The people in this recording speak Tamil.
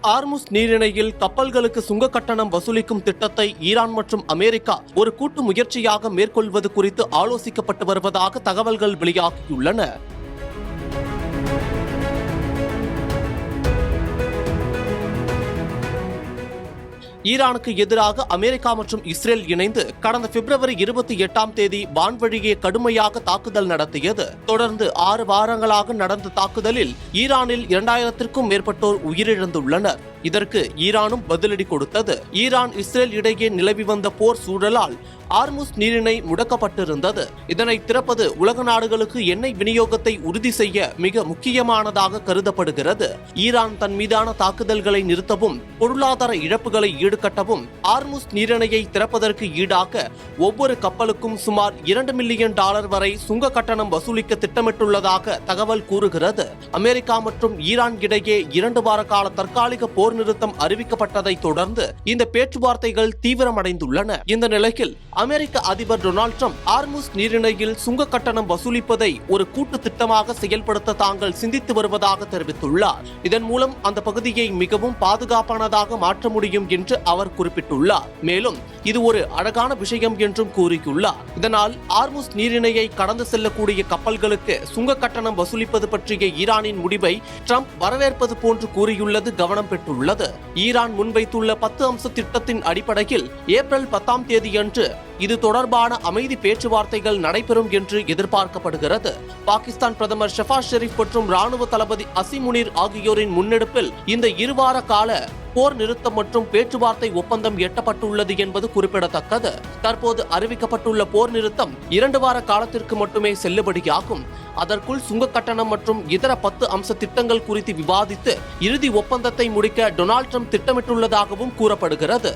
ஆர்முஸ் நீரிணையில் கப்பல்களுக்கு சுங்க கட்டணம் வசூலிக்கும் திட்டத்தை ஈரான் மற்றும் அமெரிக்கா ஒரு கூட்டு முயற்சியாக மேற்கொள்வது குறித்து ஆலோசிக்கப்பட்டு வருவதாக தகவல்கள் வெளியாகியுள்ளன. ஈரானுக்கு எதிராக அமெரிக்கா மற்றும் இஸ்ரேல் இணைந்து கடந்த பிப்ரவரி 28 வான்வழியே கடுமையாக தாக்குதல் நடத்தியது. தொடர்ந்து 6 வாரங்களாக நடந்த தாக்குதலில் ஈரானில் 2000க்கும் மேற்பட்டோர் உயிரிழந்துள்ளனர். இதற்கு ஈரானும் பதிலடி கொடுத்தது. ஈரான் இஸ்ரேல் இடையே நிலவி வந்த போர் சூழலால் ஆர்முஸ் நீரிணை முடக்கப்பட்டிருந்தது. இதனை திறப்பது உலக நாடுகளுக்கு எண்ணெய் விநியோகத்தை உறுதி செய்ய மிக முக்கியமானதாக கருதப்படுகிறது. ஈரான் தன் மீதான தாக்குதல்களை நிறுத்தவும் பொருளாதார இழப்புகளை ஈடுகட்டவும் ஆர்முஸ் நீரிணையை திறப்பதற்கு ஈடாக ஒவ்வொரு கப்பலுக்கும் சுமார் $2 மில்லியன் வரை சுங்க கட்டணம் வசூலிக்க திட்டமிட்டுள்ளதாக தகவல் கூறுகிறது. அமெரிக்கா மற்றும் ஈரான் இடையே 2 வார கால தற்காலிக போர் நிறுத்தம் அறிவிக்கப்பட்டதை தொடர்ந்து இந்த பேச்சுவார்த்தைகள் தீவிரமடைந்துள்ளன. இந்த நிலையில் அமெரிக்க அதிபர் டொனால்ட் ட்ரம்ப் ஆர்முஸ் நீரிணையில் சுங்க கட்டணம் வசூலிப்பதை ஒரு கூட்டு திட்டமாக செயல்படுத்த தாங்கள் சிந்தித்து வருவதாக தெரிவித்துள்ளார். இதன் மூலம் அந்த பகுதியை மிகவும் பாதுகாப்பானதாக மாற்ற முடியும் என்று அவர் குறிப்பிட்டுள்ளார். மேலும் இது ஒரு அழகான விஷயம் என்றும் கூறியுள்ளார். இதனால் ஆர்முஸ் நீரிணையை கடந்து செல்லக்கூடிய கப்பல்களுக்கு சுங்க கட்டணம் வசூலிப்பது பற்றிய ஈரானின் முடிவை ட்ரம்ப் வரவேற்பது போன்று கூறியுள்ளது கவனம் பெற்றுள்ளது. ஈரான் முன்வைத்துள்ள 10 அம்ச திட்டத்தின் அடிப்படையில் ஏப்ரல் 10 அன்று இது தொடர்பான அமைதி பேச்சுவார்த்தைகள் நடைபெறும் என்று எதிர்பார்க்கப்படுகிறது. பாகிஸ்தான் பிரதமர் ஷெபாஸ் ஷெரீப் மற்றும் ராணுவ தளபதி அசிம் முனீர் ஆகியோரின் முன்னெடுப்பில் இந்த 2 வார கால போர் நிறுத்தம் மற்றும் பேச்சுவார்த்தை ஒப்பந்தம் எட்டப்பட்டுள்ளது என்பது குறிப்பிடத்தக்கது. தற்போது அறிவிக்கப்பட்டுள்ள போர் நிறுத்தம் 2 வார காலத்திற்கு மட்டுமே செல்லுபடியாகும். அதற்குள் சுங்க கட்டணம் மற்றும் இதர 10 அம்ச திட்டங்கள் குறித்து விவாதித்து இறுதி ஒப்பந்தத்தை முடிக்க டொனால்ட் ட்ரம்ப் திட்டமிட்டுள்ளதாகவும் கூறப்படுகிறது.